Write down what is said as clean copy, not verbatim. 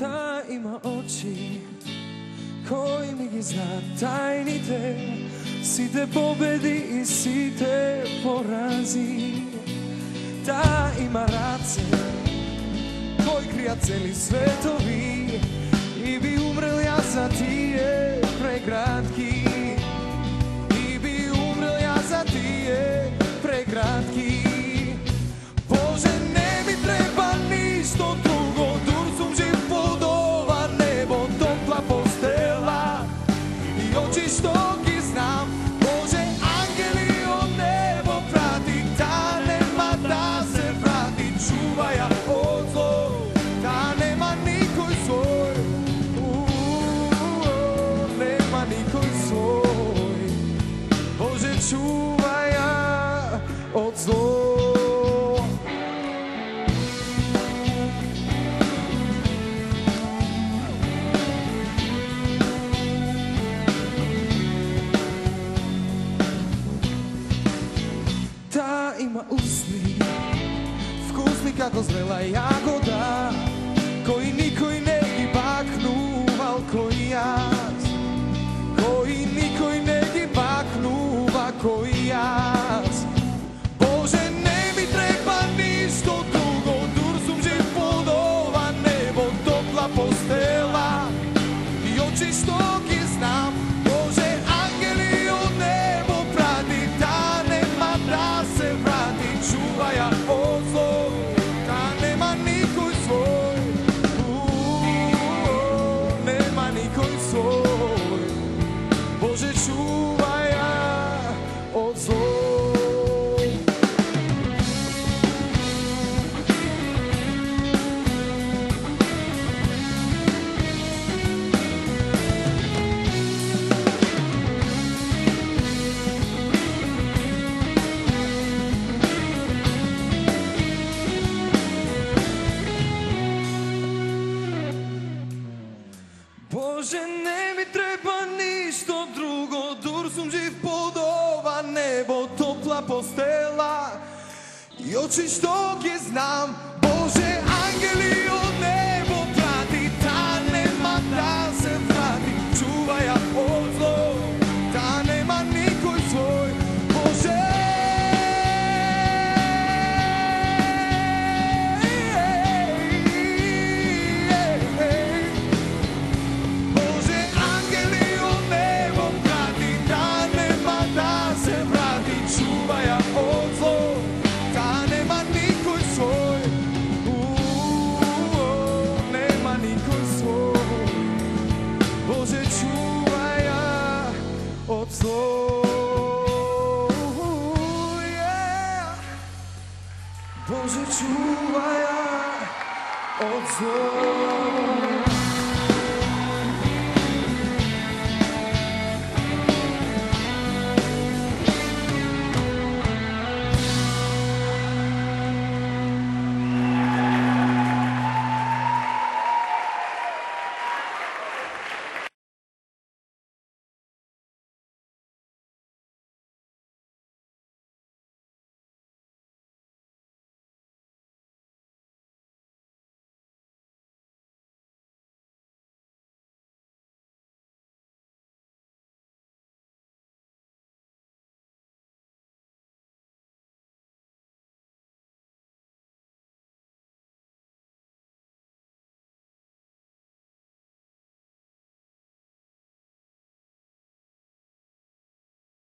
Ta ima oči koji mi gi zna tajnite, si te pobedi i si te porazi. Ta ima race koji krija celi svetovi i bi umrel ja za tije prekratki. I bi umrel ja za tije prekratki. Bože, ne mi treba ništo drugo, dursum živ pod ova nebo, topla postela i oči što ki znam. Bože, angeli od nebo prati, ta nema da se vrati, čuvaja od zlo, ta nema nikoj svoj, nema nikoj svoj. Bože, čuvaja od zlo. Ta ima usni, vkusni kako zrela jagoda, koji nikoj ne gi baknu, al koji jaz. Koji nikoj ne gi baknu, a koji jaz. Bože, ne mi treba ništo drugo, dursum živ pod ova nebo, topla postela i oči što ki znam. Bože, angeli od nebo prati, ta nema da se vrati, čuvaja od zlo, ta nema nikoj svoj, nema nikoj svoj. Bože, čuvaja od zlo. Bože, ne mi treba ništo drugo, dursum živ pod ova nebo, topla postela i oči što ki znam. Bože, angeli